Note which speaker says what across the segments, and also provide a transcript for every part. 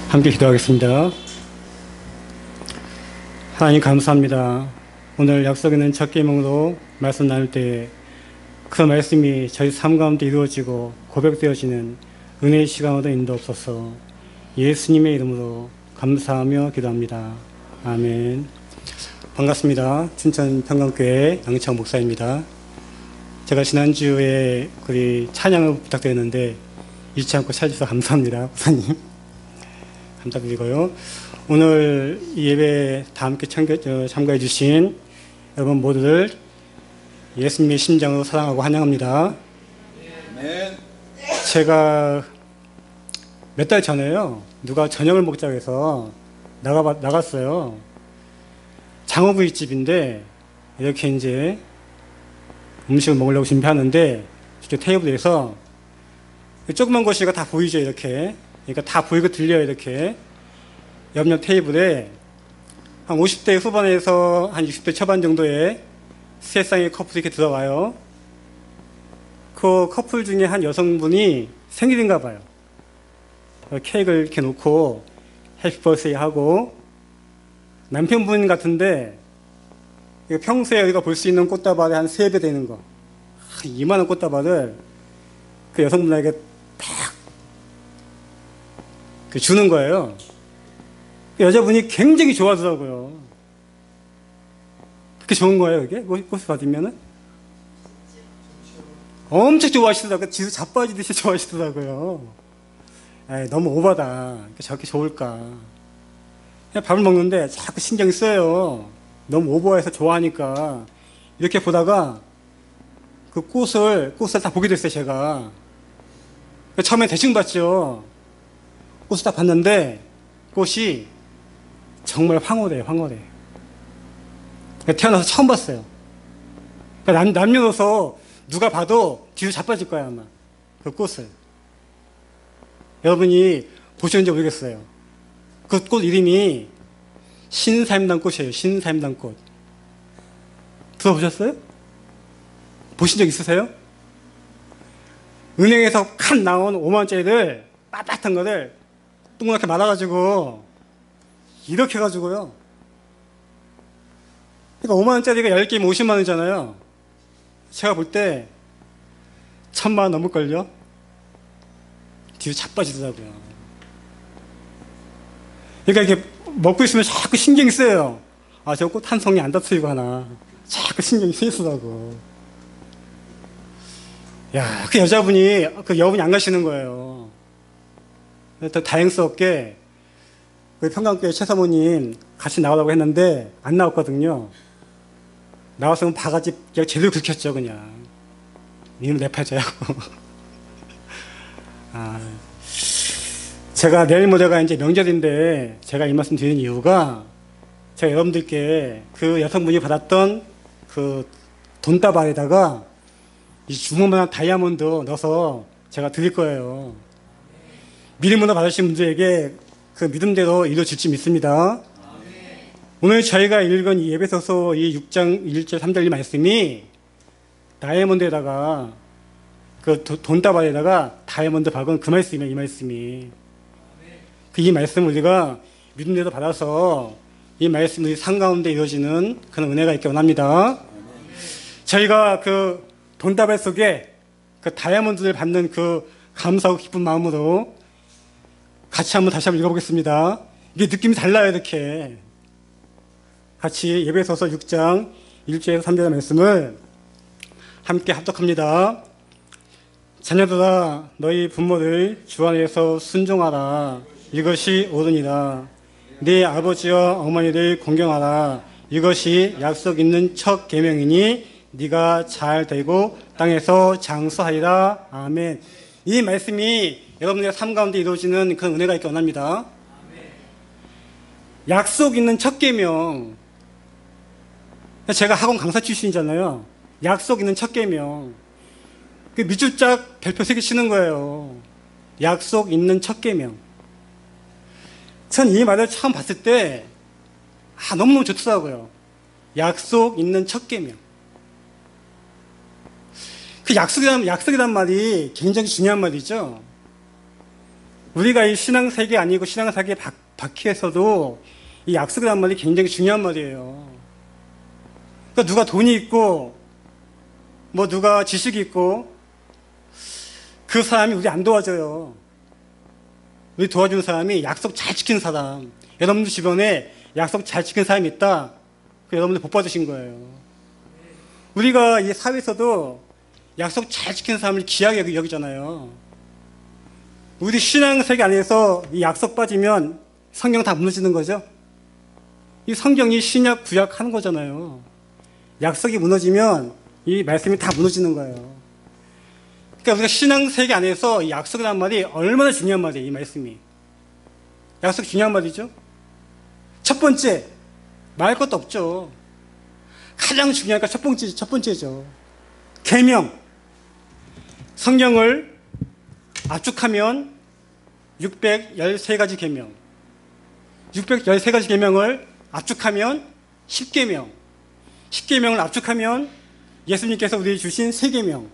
Speaker 1: 함께 기도하겠습니다. 하나님 감사합니다. 오늘 약속 있는 첫 계명으로 말씀 나눌 때 그 말씀이 저희 삶 가운데 이루어지고 고백되어지는 은혜의 시간으로 인도옵소서. 예수님의 이름으로 감사하며 기도합니다. 아멘. 반갑습니다. 춘천 평강교회 양희창 목사입니다. 제가 지난주에 우리 찬양을 부탁드렸는데 잊지 않고 찾아주셔서 감사합니다. 목사님. 감사드리고요. 오늘 이 예배에 다 함께 참가해 주신 여러분 모두를 예수님의 심장으로 사랑하고 환영합니다. 네. 제가 몇 달 전에요. 누가 저녁을 먹자고 해서 나갔어요. 장어구이집인데 이렇게 이제 음식을 먹으려고 준비하는데 이렇게 테이블에서 조그만 곳이가 다 보이죠, 이렇게. 그러니까 다 보이고 들려요, 이렇게. 옆옆 테이블에 한 50대 후반에서 한 60대 초반 정도의 세 쌍의 커플이 이렇게 들어와요. 그 커플 중에 한 여성분이 생일인가 봐요. 케이크를 이렇게 놓고 해피 버스데이 하고, 남편분 같은데 평소에 우리가 볼 수 있는 꽃다발의 한 3배 되는 거, 이만한 꽃다발을 그 여성분에게 딱 주는 거예요. 여자분이 굉장히 좋아하더라고요. 그렇게 좋은 거예요, 이게? 꽃을 받으면은? 엄청 좋아하시더라고요. 지수 자빠지듯이 좋아하시더라고요. 에이, 너무 오바다. 저렇게 좋을까. 그냥 밥을 먹는데 자꾸 신경이 써요. 너무 오버해서 좋아하니까. 이렇게 보다가 그 꽃을 다 보게 됐어요, 제가. 처음에 대충 봤죠. 꽃을 딱 봤는데 꽃이 정말 황홀해요, 황홀해. 태어나서 처음 봤어요. 남녀노소 누가 봐도 뒤로 자빠질 거야, 아마. 그 꽃을. 여러분이 보셨는지 모르겠어요. 그 꽃 이름이 신사임당 꽃이에요, 신사임당 꽃. 들어보셨어요? 보신 적 있으세요? 은행에서 칸 나온 5만원짜리를 빳빳한 거를 동그랗게 말아가지고 이렇게 해가지고요. 그러니까 5만원짜리가 10개면 50만원이잖아요. 제가 볼 때 1000만원 넘을걸요? 뒤로 자빠지더라고요. 그러니까 이렇게 먹고 있으면 자꾸 신경이 쓰여요. 아, 저 꽃 한 송이 안 다투이고 하나. 자꾸 신경이 쓰이더라고. 야, 그 여분이 안 가시는 거예요. 또 다행스럽게 그 평강교회 최사모님 같이 나오라고 했는데 안 나왔거든요. 나왔으면 바가지 그냥 제대로 긁혔죠, 그냥. 니는 내 팔자야고. 제가 내일 모레가 이제 명절인데 제가 이 말씀 드리는 이유가 제가 여러분들께 그 여성분이 받았던 그 돈다발에다가 이 주먹만한 다이아몬드 넣어서 제가 드릴 거예요. 믿음으로 받으신 분들에게 그 믿음대로 이루어질지 믿습니다. 오늘 저희가 읽은 이 에베소서 이 6장 1절 3절 이 말씀이 다이아몬드에다가 그 돈다발에다가 다이아몬드 박은 그 말씀이에요, 이 말씀이. 이 말씀을 우리가 믿음대로 받아서 이 말씀이 우리 삶 가운데 이루어지는 그런 은혜가 있기 원합니다. 저희가 그 돈다발 속에 그 다이아몬드를 받는 그 감사하고 기쁜 마음으로 같이 다시 한번 읽어보겠습니다. 이게 느낌이 달라요, 이렇게. 같이 에베소서 6장 1절에서 3절의 말씀을 함께 합독합니다. 자녀들아, 너희 부모를 주 안에서 순종하라. 이것이 옳으니라. 네 아버지와 어머니를 공경하라. 이것이 약속 있는 첫 계명이니 네가 잘 되고 땅에서 장수하리라. 아멘. 이 말씀이 여러분의 삶 가운데 이루어지는 그런 은혜가 있기 원합니다. 약속 있는 첫 계명. 제가 학원 강사 출신이잖아요. 약속 있는 첫 계명. 그 밑줄 짝 별표 3개 치는 거예요. 약속 있는 첫 계명. 전 이 말을 처음 봤을 때 너무너무 좋더라고요. 약속 있는 첫 계명. 그 약속이란 말이 굉장히 중요한 말이죠. 우리가 이 신앙세계 아니고 신앙세계 밖에서도 이 약속이란 말이 굉장히 중요한 말이에요. 그러니까 누가 돈이 있고 뭐 누가 지식이 있고 그 사람이 우리 안 도와줘요. 우리 도와주는 사람이 약속 잘 지키는 사람. 여러분들 주변에 약속 잘 지키는 사람이 있다. 여러분들 복 받으신 거예요. 우리가 이 사회에서도 약속 잘 지키는 사람을 귀하게 여기잖아요. 우리 신앙세계 안에서 이 약속 빠지면 성경 다 무너지는 거죠. 이 성경이 신약 구약 하는 거잖아요. 약속이 무너지면 이 말씀이 다 무너지는 거예요. 그러니까 우리가 신앙세계 안에서 이 약속이라는 말이 얼마나 중요한 말이에요. 이 말씀이. 약속 중요한 말이죠. 첫 번째, 말할 것도 없죠. 가장 중요한 게 첫 번째죠. 계명. 성경을 압축하면 613가지 계명. 613가지 계명을 압축하면 10계명. 10계명을 압축하면 예수님께서 우리에게 주신 3계명.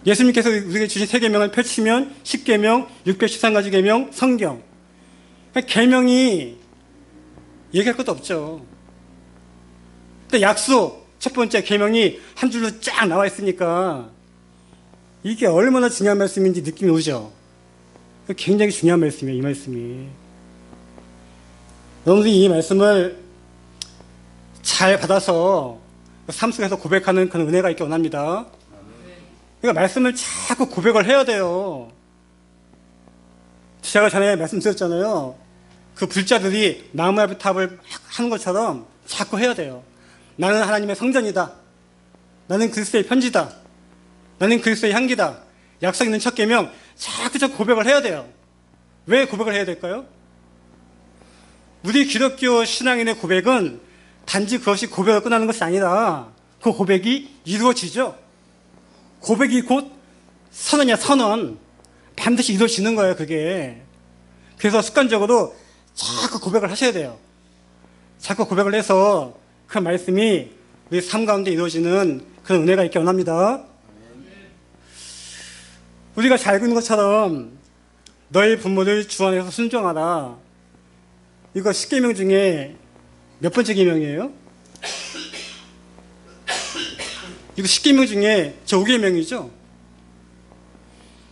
Speaker 1: 예수님께서 우리에게 주신 3계명을 펼치면 10계명, 613가지 계명, 성경. 계명이 얘기할 것도 없죠. 근데 약속, 첫 번째 계명이 한 줄로 쫙 나와 있으니까 이게 얼마나 중요한 말씀인지 느낌이 오죠. 굉장히 중요한 말씀이에요, 이 말씀이. 여러분들이 이 말씀을 잘 받아서 삶 속에서 고백하는 그런 은혜가 있기 원합니다. 그러니까 말씀을 자꾸 고백을 해야 돼요. 제가 전에 말씀드렸잖아요. 그 불자들이 나무 앞에 탑을 하는 것처럼 자꾸 해야 돼요. 나는 하나님의 성전이다. 나는 그리스도의 편지다. 나는 그리스도의 향기다. 약속 있는 첫 계명 자꾸 고백을 해야 돼요. 왜 고백을 해야 될까요? 우리 기독교 신앙인의 고백은 단지 그것이 고백을 끝나는 것이 아니라 그 고백이 이루어지죠. 고백이 곧 선언이야, 선언. 반드시 이루어지는 거예요, 그게. 그래서 습관적으로 자꾸 고백을 하셔야 돼요. 자꾸 고백을 해서 그 말씀이 우리 삶 가운데 이루어지는 그런 은혜가 있기 원합니다. 우리가 잘 읽는 것처럼 너의 부모를 주 안에서 순종하라. 이거 10계명 중에 몇 번째 계명이에요? 이거 10계명 중에 저 5계명이죠?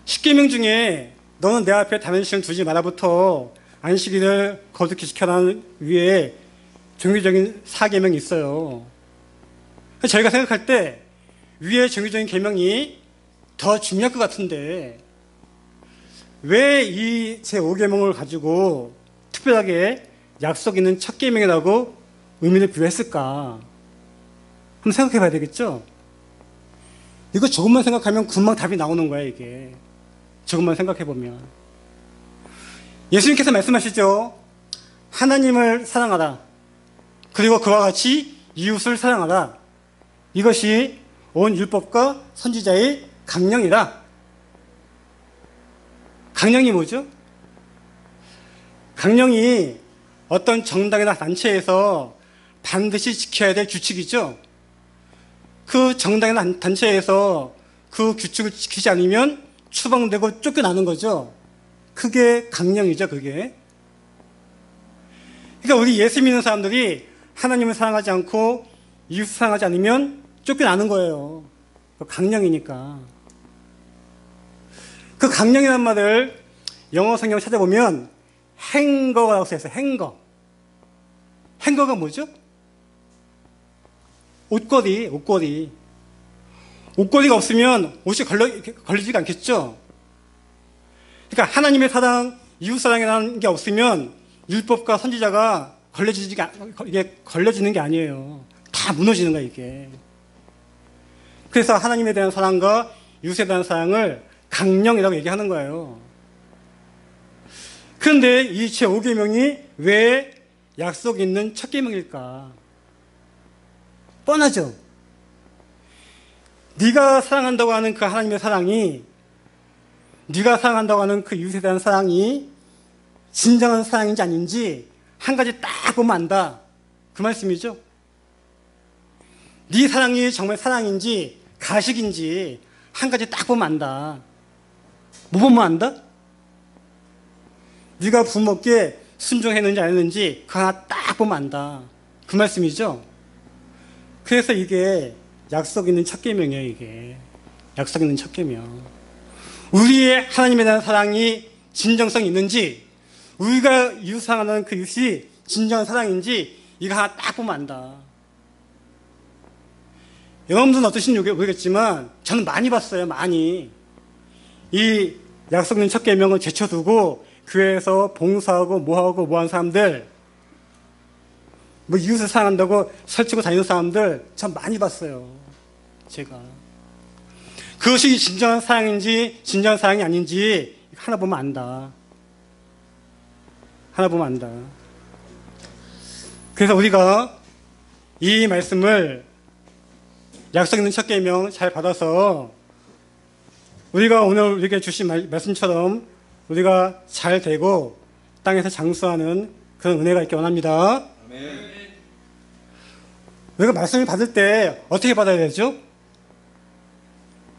Speaker 1: 10계명 중에 너는 내 앞에 다른 신을 두지 마라부터 안식일을 거룩히 지켜라는 위에 종교적인 4계명이 있어요. 저희가 생각할 때 위에 종교적인 계명이 더 중요할 것 같은데 왜 이 제5계명을 가지고 특별하게 약속 있는 첫 계명이라고 의미를 부여했을까? 한번 생각해 봐야 되겠죠? 이거 조금만 생각하면 금방 답이 나오는 거야, 이게. 조금만 생각해 보면. 예수님께서 말씀하시죠. 하나님을 사랑하라. 그리고 그와 같이 이웃을 사랑하라. 이것이 온 율법과 선지자의 강령이라. 강령이 뭐죠? 강령이 어떤 정당이나 단체에서 반드시 지켜야 될 규칙이죠. 그 정당이나 단체에서 그 규칙을 지키지 않으면 추방되고 쫓겨나는 거죠. 그게 강령이죠, 그게. 그러니까 우리 예수 믿는 사람들이 하나님을 사랑하지 않고 이웃을 사랑하지 않으면 쫓겨나는 거예요. 강령이니까. 그 강령이라는 말을 영어 성경 찾아보면 행거라고 써있어요. 행거. 행거가 뭐죠? 옷걸이. 옷걸이가 없으면 옷이 걸리지가 않겠죠? 그러니까 하나님의 사랑, 이웃 사랑이라는 게 없으면 율법과 선지자가 걸려지는 게 아니에요. 다 무너지는 거야, 이게. 그래서 하나님에 대한 사랑과 이웃에 대한 사랑을 강령이라고 얘기하는 거예요. 그런데 이 제5계명이 왜 약속 있는 첫 계명일까? 뻔하죠? 네가 사랑한다고 하는 그 하나님의 사랑이, 네가 사랑한다고 하는 그 이웃에 대한 사랑이 진정한 사랑인지 아닌지 한 가지 딱 보면 안다. 그 말씀이죠. 네 사랑이 정말 사랑인지 가식인지 한 가지 딱 보면 안다. 뭐 보면 안다? 네가 부모께 순종했는지 안 했는지 그거 하나 딱 보면 안다. 그 말씀이죠. 그래서 이게 약속 있는 첫 계명이에요. 이게 약속 있는 첫 계명. 우리의 하나님에 대한 사랑이 진정성이 있는지, 우리가 이웃 사랑하는 그 이웃이 진정한 사랑인지 이거 하나 딱 보면 안다. 여러분들은 어떠신지 모르겠지만 저는 많이 봤어요. 많이. 이 약속 있는 첫 계명을 제쳐두고 교회에서 봉사하고 뭐하고 뭐하는 사람들, 뭐 이웃을 사랑한다고 설치고 다니는 사람들 참 많이 봤어요. 제가. 그것이 진정한 사랑인지 진정한 사랑이 아닌지 하나 보면 안다. 하나 보면 안다. 그래서 우리가 이 말씀을 약속 있는 첫 계명 잘 받아서 우리가 오늘 우리에게 주신 말씀처럼 우리가 잘 되고 땅에서 장수하는 그런 은혜가 있기 원합니다. 아멘. 우리가 말씀을 받을 때 어떻게 받아야 되죠?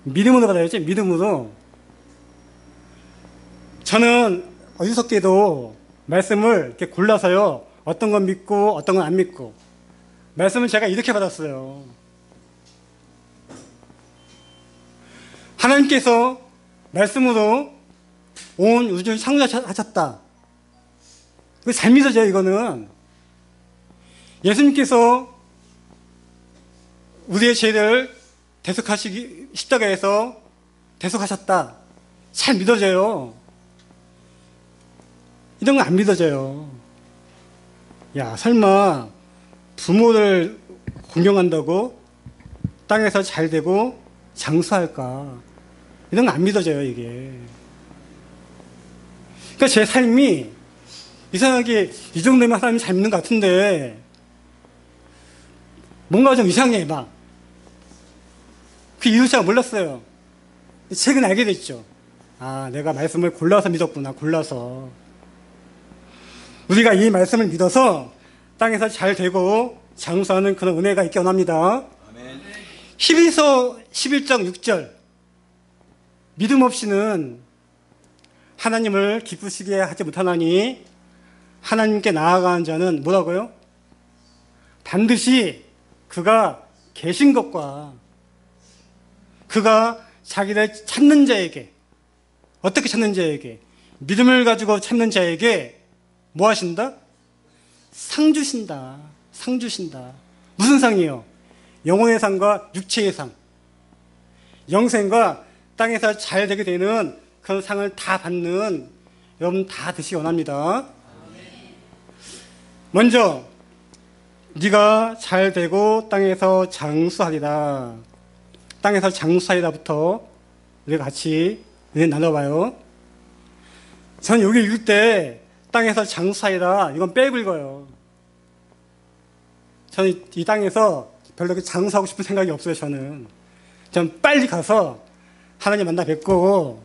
Speaker 1: 믿음으로 받아야지. 믿음으로. 저는 어리석게도 말씀을 이렇게 골라서요, 어떤 건 믿고 어떤 건 안 믿고, 말씀을 제가 이렇게 받았어요. 하나님께서 말씀으로 온 우주를 창조하셨다. 이거 잘 믿어져요. 이거는 예수님께서 우리의 죄를 대속하시기, 십자가에서 대속하셨다. 잘 믿어져요. 이런 건 안 믿어져요. 야, 설마 부모를 공경한다고 땅에서 잘 되고 장수할까? 이런 건 안 믿어져요, 이게. 그러니까 제 삶이 이상하게 이 정도면 하나님이 잘 믿는 것 같은데 뭔가 좀 이상해, 막. 그 이유를 제가 몰랐어요. 최근에 알게 됐죠. 아, 내가 말씀을 골라서 믿었구나, 골라서. 우리가 이 말씀을 믿어서 땅에서 잘 되고 장수하는 그런 은혜가 있기 원합니다. 아멘. 히브리서 11장 6절. 믿음 없이는 하나님을 기쁘시게 하지 못하나니 하나님께 나아가는 자는 뭐라고요? 반드시 그가 계신 것과 그가 자기를 찾는 자에게, 어떻게 찾는 자에게, 믿음을 가지고 찾는 자에게 뭐 하신다? 상 주신다. 상 주신다. 무슨 상이요? 영혼의 상과 육체의 상. 영생과 땅에서 잘 되게 되는 그런 상을 다 받는 여러분 다 되시기 원합니다. 먼저 네가 잘 되고 땅에서 장수하리라. 땅에서 장수하리라부터 우리가 같이 은혜 나눠봐요. 저는 여기 읽을 때 땅에서 장수하리라 이건 빼고 읽어요. 저는 이 땅에서 별로 그렇게 장수하고 싶은 생각이 없어요. 저는 빨리 가서 하나님 만나 뵙고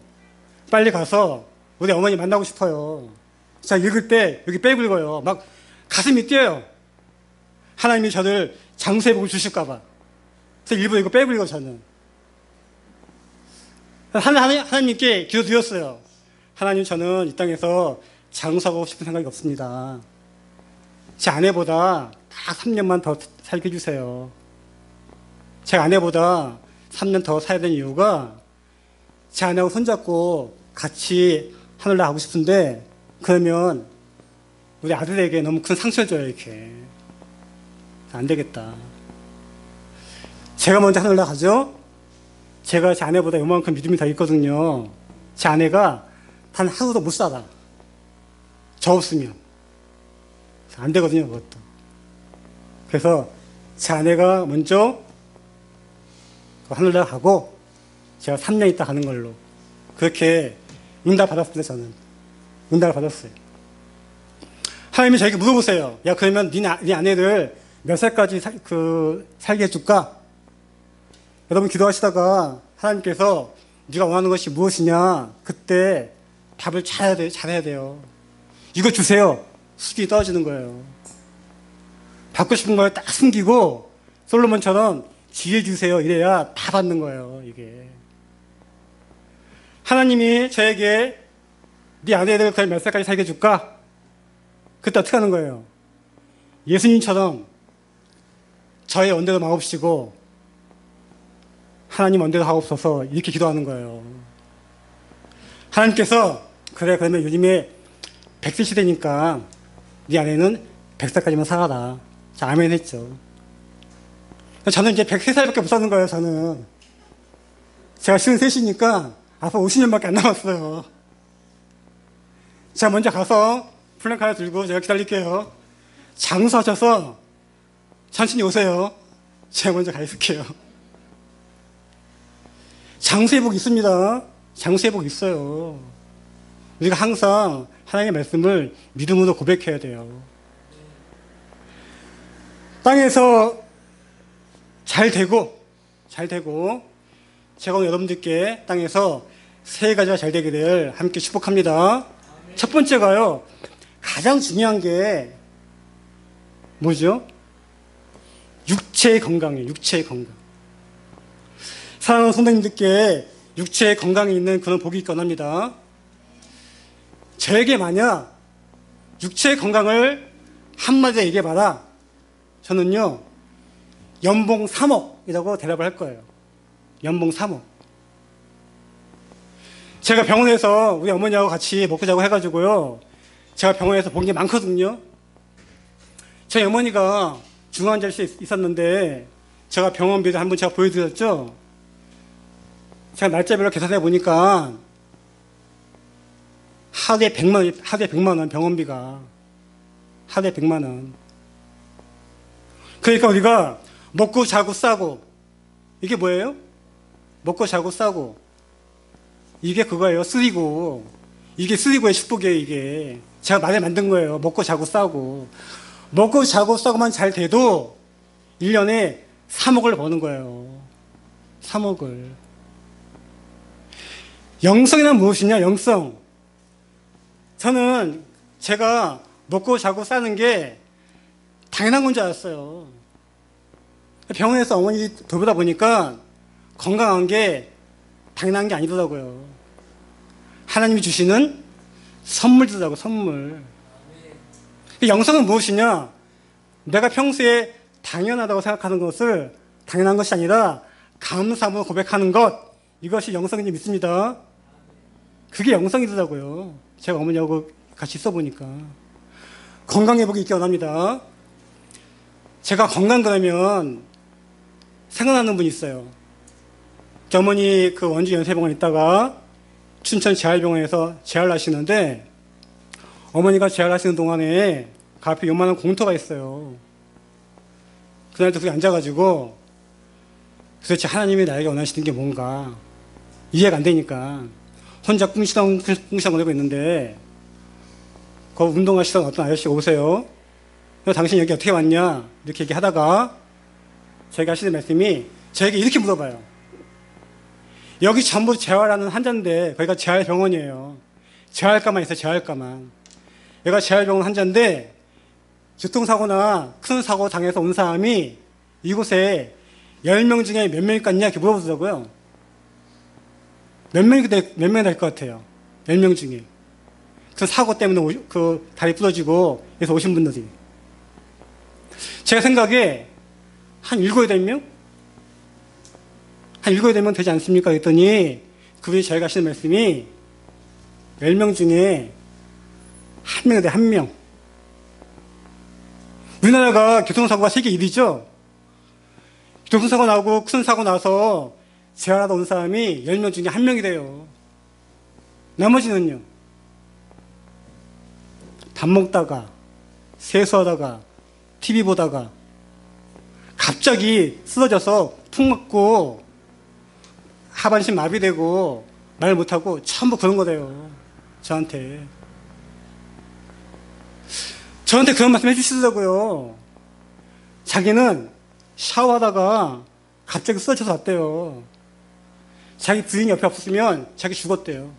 Speaker 1: 빨리 가서 우리 어머니 만나고 싶어요. 자, 읽을 때 여기 빼고 읽어요. 막 가슴이 뛰어요. 하나님이 저를 장수의 복을 주실까봐. 그래서 일부러 이거 빼고 읽어. 저는 하나님께 기도드렸어요. 하나님, 저는 이 땅에서 장수하고 싶은 생각이 없습니다. 제 아내보다 딱 3년만 더 살게 해주세요. 제 아내보다 3년 더 살아야 되는 이유가 제 아내하고 손잡고 같이 하늘나라 가고 싶은데 그러면 우리 아들에게 너무 큰 상처를 줘요. 이렇게 안 되겠다. 제가 먼저 하늘나라 가죠. 제가 제 아내보다 요만큼 믿음이 더 있거든요. 제 아내가 단 하루도 못 살아. 저 없으면 안 되거든요. 그것도. 그래서 제 아내가 먼저 하늘나라 가고 제가 3년 있다 가는 걸로 그렇게 응답 받았습니다. 저는 응답을 받았어요. 하나님이 저에게 물어보세요. 야, 그러면 네 아내를 몇 살까지 살게 해줄까? 여러분 기도하시다가 하나님께서 네가 원하는 것이 무엇이냐, 그때 답을 잘해야 돼요. 이거 주세요. 수준이 떨어지는 거예요. 받고 싶은 걸 딱 숨기고 솔로몬처럼 지혜 주세요. 이래야 다 받는 거예요. 이게 하나님이 저에게 네 아내를 그냥 몇 살까지 살게 해줄까? 그때 어떻게 하는 거예요? 예수님처럼 저의 언대도 마옵시고 하나님 언대도 하옵소서 이렇게 기도하는 거예요. 하나님께서 그래 그러면 요즘에 100세 시대니까 네 아내는 100살까지만 살아라. 자, 아멘 했죠. 저는 이제 103살밖에 못 사는 거예요. 저는 제가 53이니까 앞으로 50년밖에 안 남았어요. 제가 먼저 가서 플랜 하나 들고 제가 기다릴게요. 장수하셔서 천천히 오세요. 제가 먼저 가 있을게요. 장수회복 있습니다. 장수회복 있어요. 우리가 항상 하나님의 말씀을 믿음으로 고백해야 돼요. 땅에서 잘 되고 제가 오늘 여러분들께 땅에서 세 가지가 잘 되게 될 함께 축복합니다. 첫 번째가요. 가장 중요한 게 뭐죠? 육체의 건강이에요. 육체의 건강. 사랑하는 성도님들께 육체의 건강이 있는 그런 복이 있건 합니다. 저에게 만약 육체의 건강을 한마디에 얘기해봐라. 저는요. 연봉 3억이라고 대답을 할 거예요. 연봉 3억. 제가 병원에서 우리 어머니하고 같이 먹고 자고 해가지고요. 제가 병원에서 본 게 많거든요. 저희 어머니가 중환자실에 있었는데 제가 병원비를 한번 제가 보여드렸죠. 제가 날짜별로 계산해 보니까 하루에 100만 원 병원비가 하루에 100만 원. 그러니까 우리가 먹고 자고 싸고 이게 뭐예요? 먹고 자고 싸고 이게 그거예요. 쓰리고 이게 쓰리고의 축복이에요. 이게 제가 말에 만든 거예요. 먹고 자고 싸고 먹고 자고 싸고만 잘 돼도 1년에 3억을 버는 거예요. 3억을. 영성이란 무엇이냐? 영성. 저는 제가 먹고 자고 싸는 게 당연한 건 줄 알았어요. 병원에서 어머니 돌보다 보니까 건강한 게 당연한 게 아니더라고요. 하나님이 주시는 선물이더라고요. 선물. 영성은 무엇이냐? 내가 평소에 당연하다고 생각하는 것을 당연한 것이 아니라 감사함으로 고백하는 것, 이것이 영성인지 믿습니다. 그게 영성이더라고요. 제가 어머니하고 같이 있어보니까. 건강회복이 있기 원합니다. 제가 건강 그러면 생각나는 분이 있어요. 어머니 그 원주 연세병원에 있다가 춘천 재활병원에서 재활을 하시는데 어머니가 재활하시는 동안에 그 앞에 요만한 공터가 있어요. 그날도 거기 앉아가지고 도대체 하나님이 나에게 원하시는 게 뭔가 이해가 안 되니까 혼자 꿍시렁거리고 있는데 그 운동하시던 어떤 아저씨가 오세요. 당신 여기 어떻게 왔냐? 이렇게 얘기하다가 저에게 하시는 말씀이 저에게 이렇게 물어봐요. 여기 전부 재활하는 환자인데 거기가 재활병원이에요. 재활과만 있어요. 재활과만. 여기가 재활병원 환자인데 교통사고나 큰 사고 당해서 온 사람이 이곳에 10명 중에 몇 명일 것 같냐? 이렇게 물어보더라고요. 몇 명이 될 것 같아요. 10명 중에. 그 사고 때문에 그 다리 부러지고 여기서 오신 분들이. 제 생각에 한 7, 8명? 한 7, 8명 되지 않습니까? 그랬더니 그분이 저희가 하시는 말씀이 10명 중에 한 명이 돼, 한 명. 우리나라가 교통사고가 세계 1위죠? 교통사고 나고 큰 사고 나서 재활하다 온 사람이 10명 중에 한 명이 돼요. 나머지는요? 밥 먹다가, 세수하다가, TV 보다가, 갑자기 쓰러져서 푹 맞고, 하반신 마비되고, 말 못하고, 전부 그런 거래요. 저한테 그런 말씀 해주시더라고요. 자기는 샤워하다가 갑자기 쓰러져서 왔대요. 자기 부인이 옆에 없었으면 자기 죽었대요.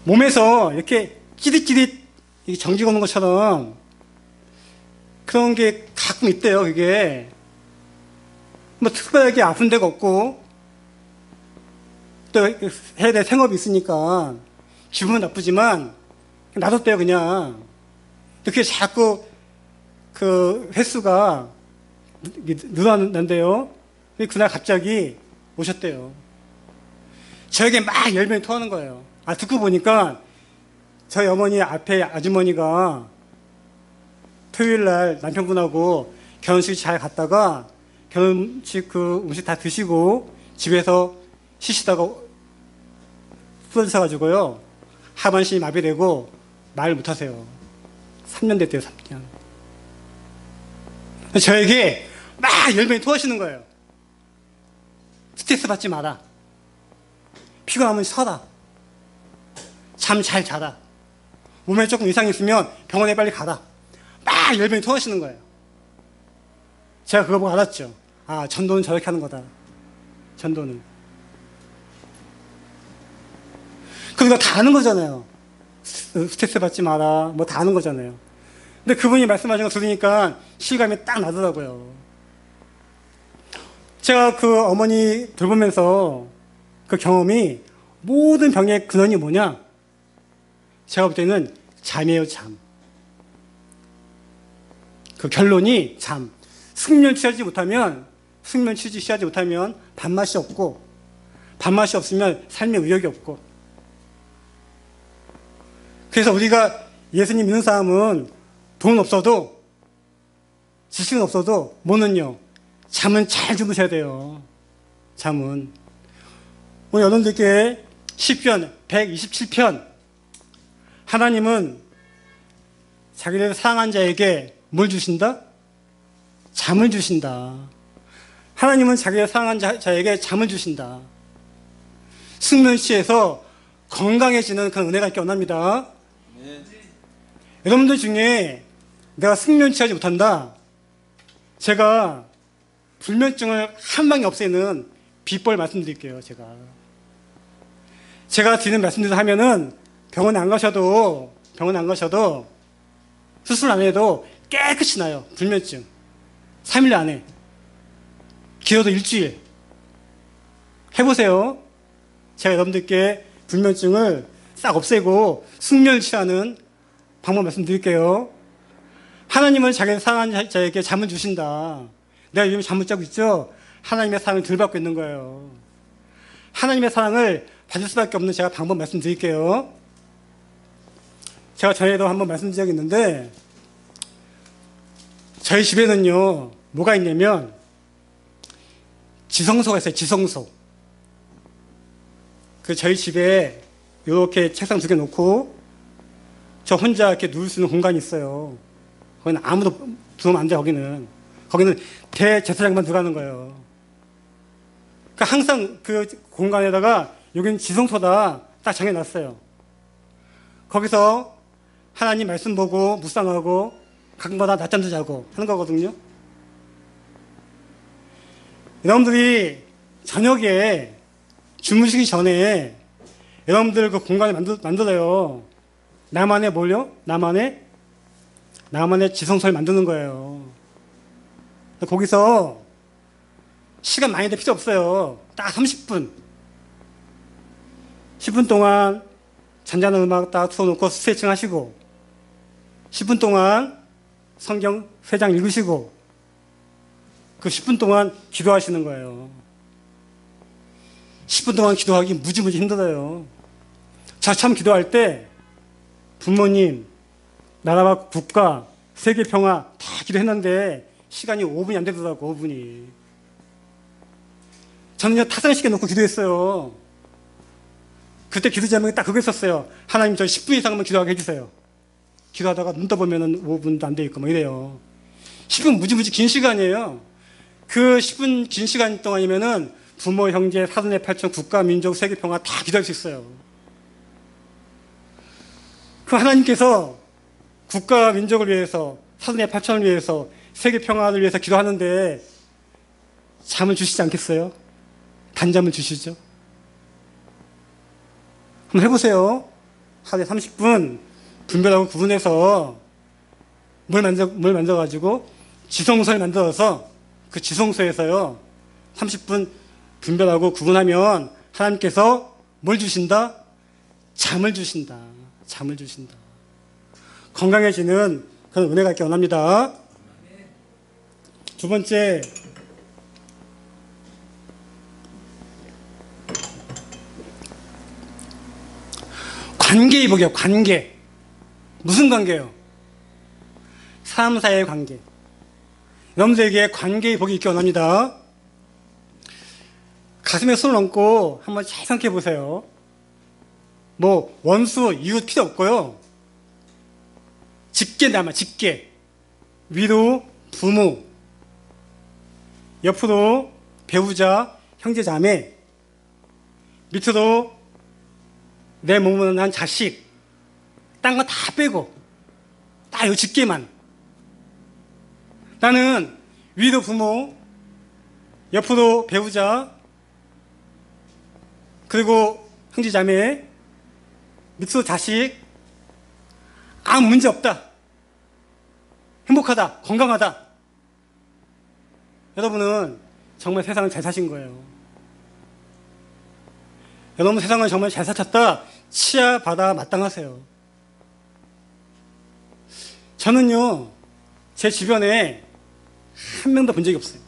Speaker 1: 몸에서 이렇게 찌릿찌릿 전기가 오는 것처럼 그런 게 가끔 있대요. 그게 뭐 특별하게 아픈 데가 없고 또 해야 될 생업이 있으니까 기분은 나쁘지만 놔뒀대요, 그냥. 그게 자꾸 그 횟수가 늘어난대요. 그날 갑자기 오셨대요. 저에게 막 열변이 토하는 거예요. 듣고 보니까 저희 어머니 앞에 아주머니가 토요일 날 남편분하고 결혼식 잘 갔다가 결혼식 그 음식 다 드시고 집에서 쉬시다가 쓰러지셔가지고요. 하반신이 마비되고 말 못하세요. 3년 됐대요, 3년. 저에게 막 열변이 토하시는 거예요. 스트레스 받지 마라. 피곤하면 쉬어라. 잠 잘 자라. 몸에 조금 이상이 있으면 병원에 빨리 가라. 막 열변이 토하시는 거예요. 제가 그거 보고 알았죠. 전도는 저렇게 하는 거다. 전도는. 그거 다 아는 거잖아요. 스트레스 받지 마라. 뭐 다 아는 거잖아요. 근데 그분이 말씀하신 거 들으니까 실감이 딱 나더라고요. 제가 그 어머니 돌보면서 그 경험이 모든 병의 근원이 뭐냐? 제가 볼 때는 잠이에요, 잠. 그 결론이 잠. 숙면 취하지 못하면 밥맛이 없고, 밥맛이 없으면 삶의 의욕이 없고. 그래서 우리가 예수님 믿는 사람은 돈 없어도, 지식은 없어도, 뭐는요? 잠은 잘 주무셔야 돼요. 잠은. 오늘 여러분들께 시편 127편. 하나님은 자기를 사랑한 자에게 뭘 주신다? 잠을 주신다. 하나님은 자기를 사랑한 자에게 잠을 주신다. 숙면 취해서 건강해지는 그런 은혜가 있기 원합니다. 네. 여러분들 중에 내가 숙면 취하지 못한다. 제가 불면증을 한 방에 없애는 비법을 말씀드릴게요. 제가 드리는 말씀대로 하면은 병원에 안 가셔도 수술 안 해도 깨끗이 나요. 불면증. 3일 안에. 길어도 일주일. 해보세요. 제가 여러분들께 불면증을 싹 없애고 숙면을 취하는 방법 말씀드릴게요. 하나님은 자기를 사랑하는 자에게 잠을 주신다. 내가 요즘 잠을 자고 있죠? 하나님의 사랑을 덜 받고 있는 거예요. 하나님의 사랑을 받을 수밖에 없는 제가 방법 말씀드릴게요. 제가 전에도 한번 말씀드린 적이 있는데, 저희 집에는요, 뭐가 있냐면, 지성소가 있어요, 지성소. 저희 집에 이렇게 책상 2개 놓고, 저 혼자 이렇게 누울 수 있는 공간이 있어요. 거기는 아무도 들어오면 안 돼, 거기는 대제사장만 들어가는 거예요. 그러니까 항상 그 공간에다가 여기는 지성소다 딱 정해놨어요. 거기서 하나님 말씀 보고 묵상하고 가끔마다 낮잠도 자고 하는 거거든요. 여러분들이 저녁에 주무시기 전에 여러분들 그 공간을 만들어요. 나만의 뭘요? 나만의 지성소를 만드는 거예요. 거기서 시간 많이 될 필요 없어요. 딱 30분. 10분 동안 잔잔한 음악 딱 틀어놓고 스트레칭 하시고, 10분 동안 성경 3장 읽으시고, 그 10분 동안 기도하시는 거예요. 10분 동안 기도하기 무지무지 힘들어요. 저 참 기도할 때 부모님, 나라와 국가, 세계 평화 다 기도했는데 시간이 5분이 안 되더라고, 5분이. 저는요, 타산시켜 놓고 기도했어요. 그때 기도 제목이 딱 그거 있었어요. 하나님, 저 10분 이상만 기도하게 해주세요. 기도하다가 눈 떠보면 5분도 안 돼 있고, 뭐 이래요. 10분 무지무지 긴 시간이에요. 그 10분 긴 시간 동안이면은 부모, 형제, 사돈의 8천, 국가, 민족, 세계 평화 다 기도할 수 있어요. 그 하나님께서 국가, 민족을 위해서, 사돈의 8천을 위해서, 세계 평화를 위해서 기도하는데 잠을 주시지 않겠어요? 단잠을 주시죠? 한번 해보세요. 하루에 30분 분별하고 구분해서 물 만져가지고 지성소를 만들어서 그 지성소에서요 30분 분별하고 구분하면 하나님께서 뭘 주신다? 잠을 주신다. 잠을 주신다. 건강해지는 그런 은혜가 있기 원합니다. 두 번째, 관계 회복이요. 관계. 무슨 관계요? 사람 사이의 관계. 여러분들에게 관계 회복이 있기 원합니다. 가슴에 손을 얹고 한번 잘 생각해 보세요. 뭐 원수, 이웃 필요 없고요. 직계 남아, 직계. 위로 부모, 옆으로 배우자, 형제 자매, 밑으로 내 몸은 한 자식, 딴 거 다 빼고 딱 요 직계만. 나는 위로 부모, 옆으로 배우자, 그리고 형제 자매, 밑으로 자식, 아무 문제 없다. 행복하다. 건강하다. 여러분은 정말 세상을 잘 사신 거예요. 여러분 세상을 정말 잘 사셨다. 치아받아 마땅하세요. 저는요, 제 주변에 한 명도 본 적이 없어요.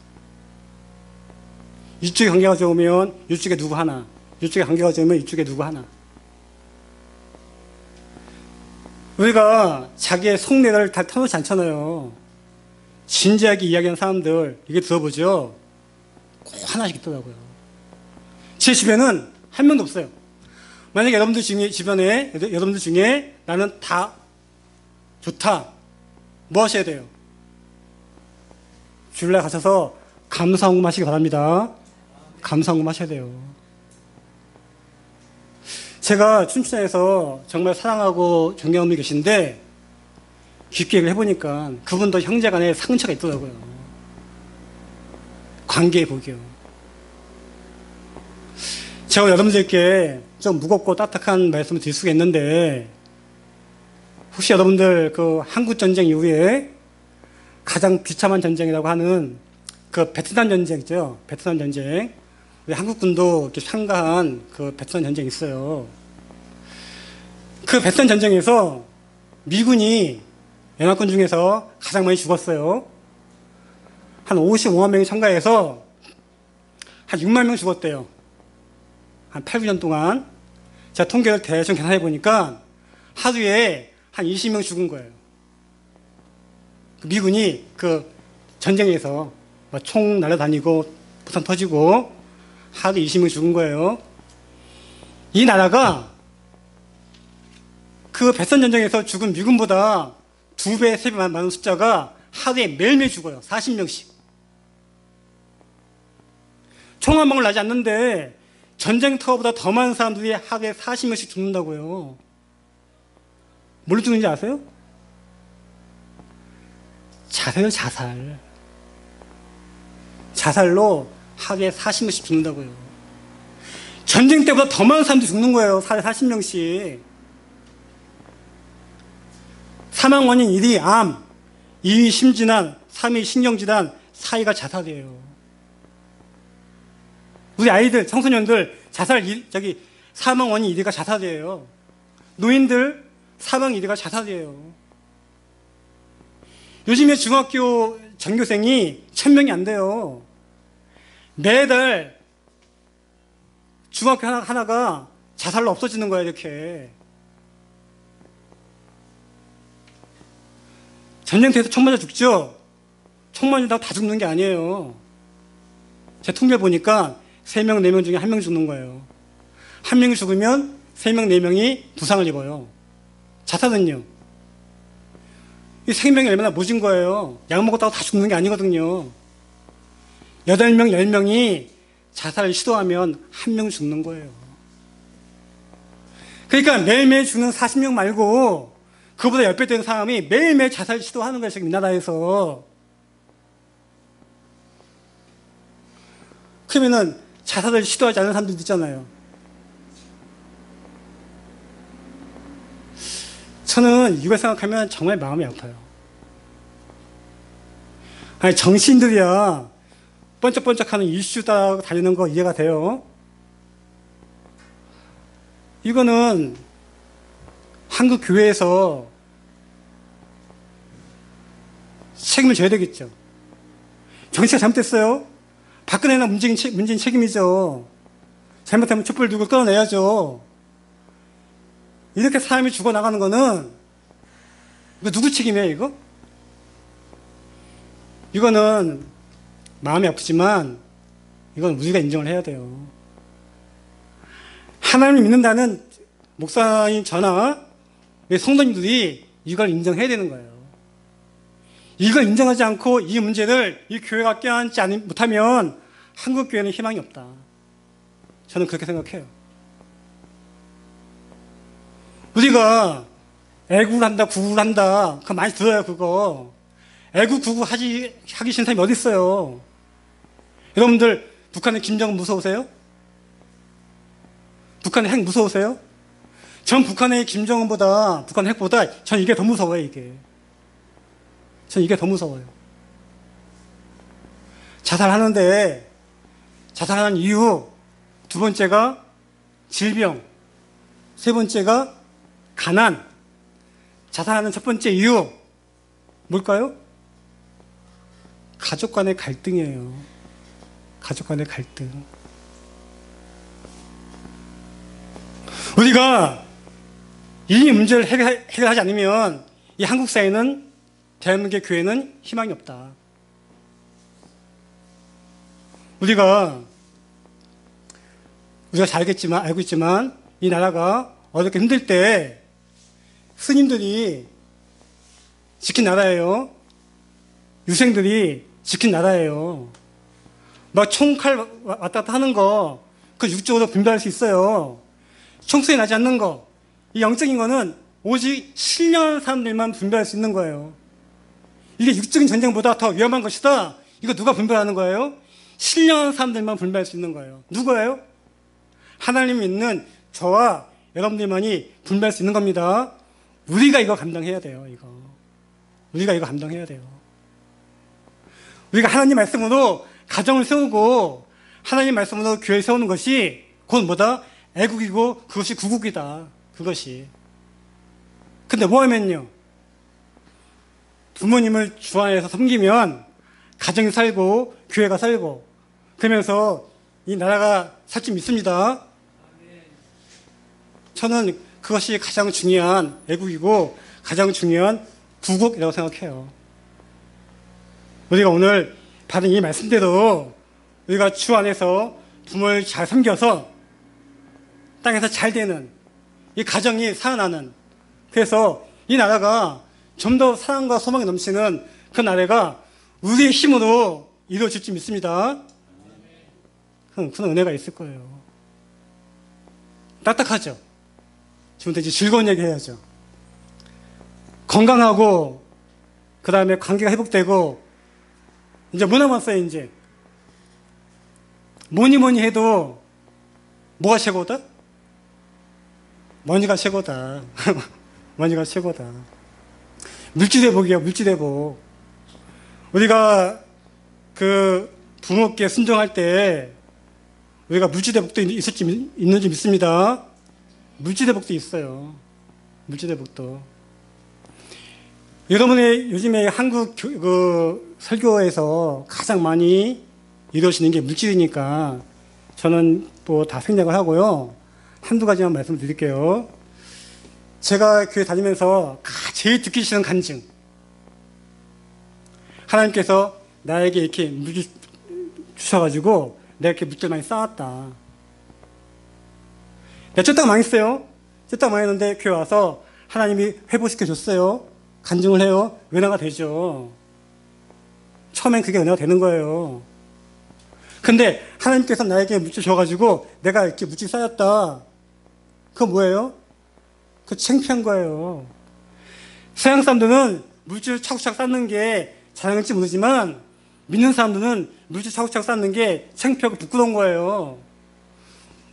Speaker 1: 이쪽에 관계가 좋으면 이쪽에 누구 하나, 이쪽에 관계가 좋으면 이쪽에 누구 하나. 우리가 자기의 속내를 다 터놓지 않잖아요. 진지하게 이야기하는 사람들, 이게 들어보죠? 꼭 하나씩 있더라고요. 제 주변은 한 명도 없어요. 만약에 여러분들 중에 나는 다 좋다. 뭐 하셔야 돼요? 주일날 가셔서 감사헌금 하시기 바랍니다. 감사헌금 하셔야 돼요. 제가 춘천에서 정말 사랑하고 존경하는 분이 계신데 깊게 얘기를 해보니까 그분도 형제 간에 상처가 있더라고요. 관계의 복이요. 제가 여러분들께 좀 무겁고 딱딱한 말씀을 드릴 수가 있는데, 혹시 여러분들 그 한국전쟁 이후에 가장 비참한 전쟁이라고 하는 그 베트남 전쟁 있죠? 베트남 전쟁. 우리 한국군도 이렇게 참가한 그 베트남 전쟁이 있어요. 그 베트남 전쟁에서 미군이 연합군 중에서 가장 많이 죽었어요. 한 55만 명이 참가해서 한 6만 명 죽었대요. 한 8, 9년 동안. 제가 통계를 대충 계산해 보니까 하루에 한 20명 죽은 거예요. 미군이 그 전쟁에서 총 날아다니고 부산 터지고 하루에 20명 죽은 거예요. 이 나라가 그 베트남 전쟁에서 죽은 미군보다 2배, 3배 많은 숫자가 하루에 매일매일 죽어요. 40명씩. 총 한 방울 나지 않는데 전쟁터보다 더 많은 사람들이 하루에 40명씩 죽는다고요. 뭘로 죽는지 아세요? 자살요, 자살. 자살로 하루에 40명씩 죽는다고요. 전쟁 때보다 더 많은 사람들이 죽는 거예요. 하루에 40명씩. 사망 원인 1위 암, 2위 심진환, 3위 신경질환, 4위가 자살이에요. 우리 아이들, 청소년들 사망 원인 1위가 자살이에요. 노인들 사망 1위가 자살이에요. 요즘에 중학교 전교생이 1000명이 안 돼요. 매달 중학교 하나가 자살로 없어지는 거예요, 이렇게. 전쟁터에서 총 맞아 죽죠? 총 맞는다고 다 죽는 게 아니에요. 제 통계를 보니까 3명, 4명 중에 1명 죽는 거예요. 1명이 죽으면 3명, 4명이 부상을 입어요. 자살은요? 이 생명이 얼마나 모진 거예요. 약 먹었다고 다 죽는 게 아니거든요. 8명, 10명이 자살을 시도하면 1명 죽는 거예요. 그러니까 매일매일 죽는 40명 말고 그보다 10배 되는 사람이 매일매일 자살 시도하는 거예요, 지금 이 나라에서. 그러면은 자살을 시도하지 않는 사람들도 있잖아요. 저는 이걸 생각하면 정말 마음이 아파요. 아니, 정치인들이야 번쩍번쩍하는 이슈 따라 다니는 거 이해가 돼요. 이거는 한국 교회에서 책임을 져야 되겠죠. 정치가 잘못됐어요. 박근혜나 문재인 책임이죠. 잘못하면 촛불 들고 끌어내야죠. 이렇게 사람이 죽어나가는 거는 이거 누구 책임이에요, 이거? 이거는 마음이 아프지만 이건 우리가 인정을 해야 돼요. 하나님을 믿는다는 목사님 저나 성도님들이 이걸 인정해야 되는 거예요. 이걸 인정하지 않고 이 문제를 이 교회가 껴안지 못하면 한국 교회는 희망이 없다. 저는 그렇게 생각해요. 우리가 애국을 한다, 구국을 한다. 그거 많이 들어요, 그거. 애국, 구국 하기 싫은 사람이 어디 있어요? 여러분들, 북한의 김정은 무서우세요? 북한의 핵 무서우세요? 전 북한의 김정은보다, 북한 핵보다 전 이게 더 무서워요, 이게. 전 이게 더 무서워요. 자살하는데, 자살하는 이유, 두 번째가 질병, 세 번째가 가난. 자살하는 첫 번째 이유, 뭘까요? 가족 간의 갈등이에요. 가족 간의 갈등. 우리가 이 문제를 해결하지 않으면 이 한국 사회는, 대한민국의 교회는 희망이 없다. 우리가 잘 알고 있지만 이 나라가 어렵게 힘들 때 스님들이 지킨 나라예요. 유생들이 지킨 나라예요. 막 총칼 왔다 갔다 하는 거, 그 육적으로 분별할 수 있어요. 총소리 나지 않는 거, 이 영적인 거는 오직 신령한 사람들만 분별할 수 있는 거예요. 이게 육적인 전쟁보다 더 위험한 것이다. 이거 누가 분별하는 거예요? 신령한 사람들만 분별할 수 있는 거예요. 누구예요? 하나님 믿는 저와 여러분들만이 분별할 수 있는 겁니다. 우리가 이거 감당해야 돼요, 이거. 우리가 이거 감당해야 돼요. 우리가 하나님 말씀으로 가정을 세우고 하나님 말씀으로 교회를 세우는 것이 곧 뭐다? 애국이고 그것이 구국이다. 그것이. 근데 뭐 하면요? 부모님을 주 안에서 섬기면 가정이 살고 교회가 살고 그러면서 이 나라가 살 줄 믿습니다. 저는 그것이 가장 중요한 애국이고 가장 중요한 구국이라고 생각해요. 우리가 오늘 받은 이 말씀대로 우리가 주 안에서 부모를 잘 섬겨서 땅에서 잘 되는 이 가정이 살아나는, 그래서 이 나라가 좀 더 사랑과 소망이 넘치는 그 나라가 우리의 힘으로 이루어질 줄 믿습니다. 그런 은혜가 있을 거예요. 딱딱하죠? 지금부터 이제 즐거운 얘기 해야죠. 건강하고 그 다음에 관계가 회복되고 이제 뭐 남았어요? 이제 뭐니 해도 뭐가 최고다? 머니가 최고다. 머니가 최고다. 물질회복이에요. 물질회복. 우리가 그 부모께 순종할 때 우리가 물질회복도 있는지 믿습니다. 물질회복도 있어요. 물질회복도. 여러분의 요즘에 한국 설교에서 가장 많이 이루어지는 게 물질이니까 저는 또 다 생략을 하고요. 한두 가지만 말씀을 드릴게요. 제가 교회 다니면서 제일 듣기 싫은 간증. 하나님께서 나에게 이렇게 물질 주셔가지고 내가 이렇게 물질 많이 쌓았다. 내가 쫄딱 망했어요. 쫄딱 망했는데 교회 와서 하나님이 회복시켜줬어요. 간증을 해요. 은혜가 되죠. 처음엔 그게 은혜가 되는 거예요. 근데 하나님께서 나에게 물질 줘가지고 내가 이렇게 물질 쌓였다. 그거 뭐예요? 그거 창피한 거예요. 서양 사람들은 물질 차곡차곡 쌓는 게 자랑일지 모르지만 믿는 사람들은 물질 차곡차곡 쌓는 게 창피하고 부끄러운 거예요.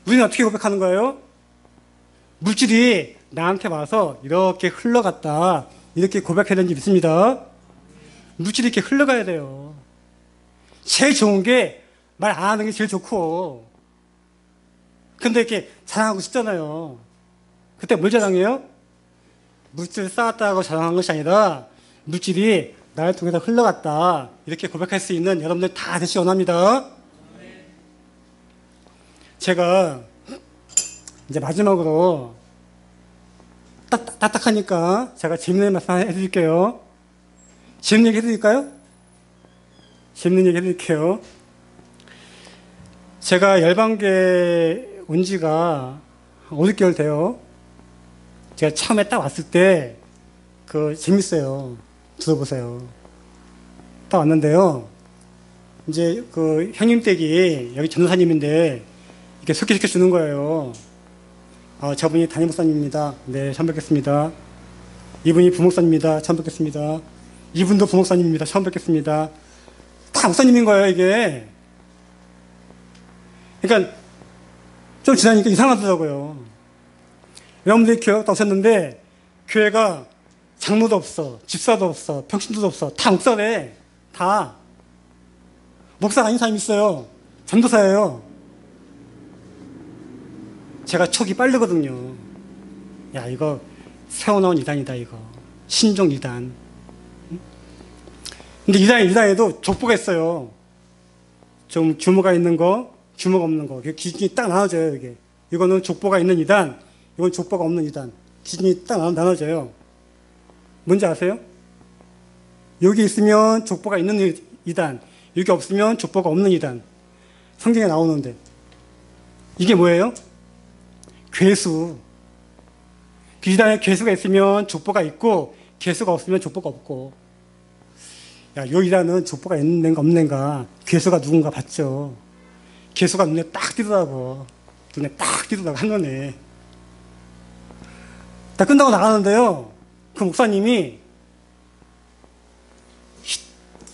Speaker 1: 우리는 어떻게 고백하는 거예요? 물질이 나한테 와서 이렇게 흘러갔다. 이렇게 고백해야 되는지 믿습니다. 물질이 이렇게 흘러가야 돼요. 제일 좋은 게 말 안 하는 게 제일 좋고. 근데 이렇게 자랑하고 싶잖아요. 그때 뭘 자랑해요? 물질을 쌓았다고 자랑한 것이 아니라 물질이 나를 통해서 흘러갔다. 이렇게 고백할 수 있는 여러분들 다 되시기 원합니다. 제가 이제 마지막으로 딱딱하니까 제가 재밌는 말씀 하나 해드릴게요. 재밌는 얘기 해드릴까요? 재밌는 얘기 해드릴게요. 제가 열방교회 온 지가 5, 6개월 돼요. 제가 처음에 딱 왔을 때 재밌어요. 들어보세요. 딱 왔는데요. 이제 형님 댁이 여기 전도사님인데 이렇게 소개시켜 주는 거예요. 저분이 담임 목사님입니다. 네, 처음 뵙겠습니다. 이분이 부목사님입니다. 처음 뵙겠습니다. 이분도 부목사님입니다. 처음 뵙겠습니다. 다 목사님인 거예요, 이게. 그러니까 좀 지나니까 이상하더라고요. 여러분들이 교회 갔다 오셨는데 교회가 장로도 없어, 집사도 없어, 평신도도 없어. 다 목사래. 다. 목사가 아닌 사람이 있어요. 전도사예요. 제가 촉이 빠르거든요. 야, 이거 새어 나온 이단이다, 이거. 신종 이단. 근데 이단에도 족보가 있어요. 좀 규모가 있는 거, 규모가 없는 거. 기준이 딱 나눠져요, 이게. 이거는 족보가 있는 이단, 이건 족보가 없는 이단. 기준이 딱 나눠져요. 뭔지 아세요? 여기 있으면 족보가 있는 이단, 여기 없으면 족보가 없는 이단. 성경에 나오는데. 이게 뭐예요? 괴수. 그 이단에 괴수가 있으면 족보가 있고, 괴수가 없으면 족보가 없고. 야, 요 이단은 족보가 있는가 없는가, 괴수가 누군가 봤죠. 괴수가 눈에 딱 띄더라고. 눈에 딱 띄더라고, 한눈에. 다 끝나고 나가는데요. 그 목사님이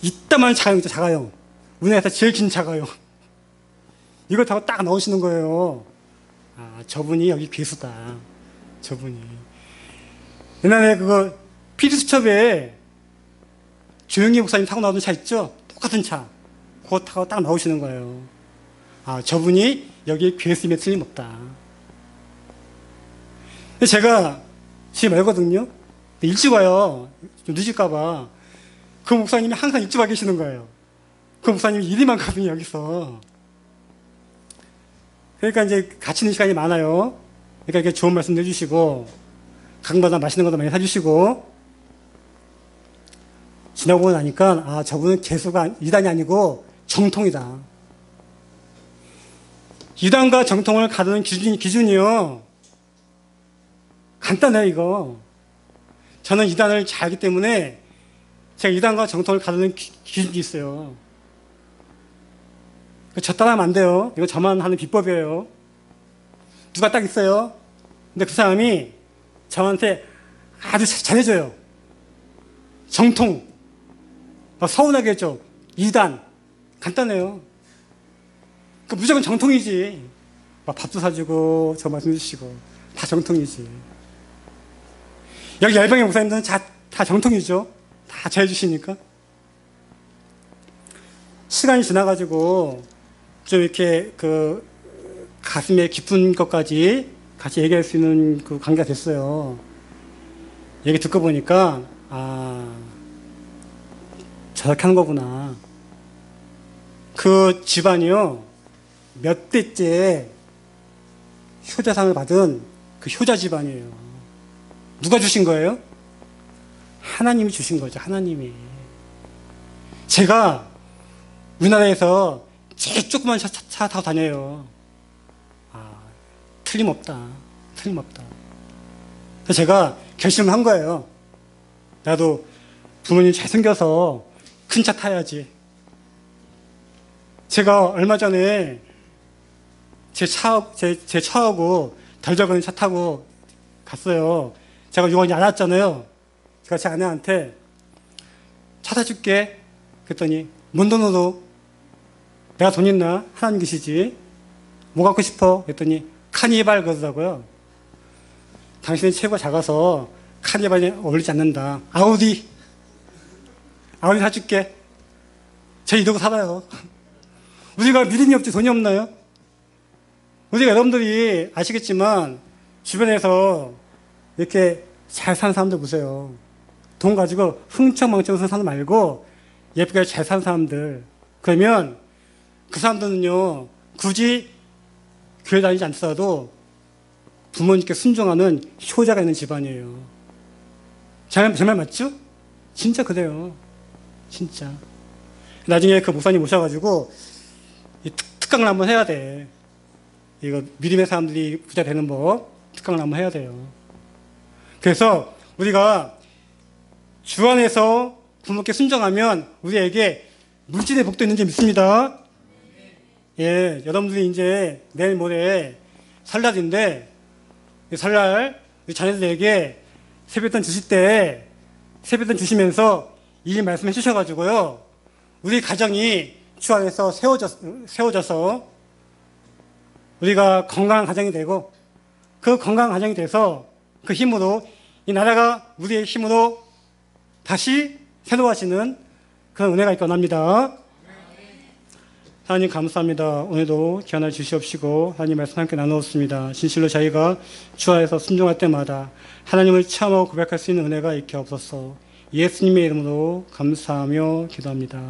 Speaker 1: 이따만 자가용 있죠, 자가용. 우리나라에서 제일 긴 자가용. 이걸 타고 딱 나오시는 거예요. 저분이 여기 괴수다. 저분이. 옛날에 피디수첩에 조영기 목사님 타고 나오던 차 있죠? 똑같은 차. 그거 타고 딱 나오시는 거예요. 저분이 여기 괴수임에 틀림없다. 근데 제가 지금 알거든요? 일찍 와요. 좀 늦을까봐. 그 목사님이 항상 일찍 와 계시는 거예요. 그 목사님이 일이 많거든요, 여기서. 그러니까 이제 같이 있는 시간이 많아요. 그러니까 이렇게 좋은 말씀도 해주시고, 가끔마다 맛있는 것도 많이 사주시고, 지나고 나니까, 저분은 개수가 이단이 아니고 정통이다. 이단과 정통을 가르는 기준이요. 간단해요, 이거. 저는 이단을 잘 알기 때문에 제가 이단과 정통을 가르는 기준이 있어요. 저 따라하면 안 돼요. 이거 저만 하는 비법이에요. 누가 딱 있어요. 근데 그 사람이 저한테 아주 잘해줘요. 정통. 막 서운하게 했죠. 이단. 간단해요. 무조건 정통이지. 막 밥도 사주고, 저 말씀 해주시고. 다 정통이지. 여기 열방의 목사님들은 다 정통이죠. 다 잘해주시니까. 시간이 지나가지고, 좀 이렇게 가슴에 깊은 것까지 같이 얘기할 수 있는 관계가 됐어요. 얘기 듣고 보니까, 저렇게 하는 거구나. 그 집안이요, 몇 대째 효자상을 받은 그 효자 집안이에요. 누가 주신 거예요? 하나님이 주신 거죠, 하나님이. 제가 우리나라에서 제일 조그만 차 타고 다녀요. 틀림없다. 틀림없다. 그래서 제가 결심을 한 거예요. 나도 부모님 잘생겨서 큰 차 타야지. 제가 얼마 전에 제 차하고 덜 적은 차 타고 갔어요. 제가 요원이 안 왔잖아요. 제가 제 아내한테 차 사줄게. 그랬더니 뭔 돈으로? 내가 돈 있나? 하나님 계시지. 뭐 갖고 싶어? 그랬더니 카니발 그러더라고요. 당신은 체구가 작아서 카니발에 어울리지 않는다. 아우디 사줄게. 저 이러고 살아요. 우리가 믿음이 없지 돈이 없나요? 우리가 여러분들이 아시겠지만 주변에서 이렇게 잘 사는 사람들 보세요. 돈 가지고 흥청망청 사는 사람 말고 예쁘게 잘 사는 사람들. 그러면 그 사람들은요, 굳이 교회 다니지 않더라도 부모님께 순종하는 효자가 있는 집안이에요. 정말 맞죠? 진짜 그래요. 진짜. 나중에 그 목사님 모셔가지고 특강을 한번 해야 돼. 이거 믿음의 사람들이 부자 되는 법 특강을 한번 해야 돼요. 그래서 우리가 주 안에서 부모께 순종하면 우리에게 물질의 복도 있는지 믿습니다. 예, 여러분들이 이제 내일 모레 설날인데 설날 우리 자녀들에게 세뱃돈 주실 때 세뱃돈 주시면서 이 말씀해 주셔가지고요, 우리 가정이 주 안에서 세워져서 우리가 건강한 가정이 되고, 그 건강한 가정이 돼서 그 힘으로 이 나라가 우리의 힘으로 다시 새로워지는 그런 은혜가 있기 원합니다. 하나님 감사합니다. 오늘도 귀한 날 주시옵시고 하나님 말씀 함께 나누었습니다. 진실로 저희가 주 안에서 순종할 때마다 하나님을 체험하고 고백할 수 있는 은혜가 있게 없어서 예수님의 이름으로 감사하며 기도합니다.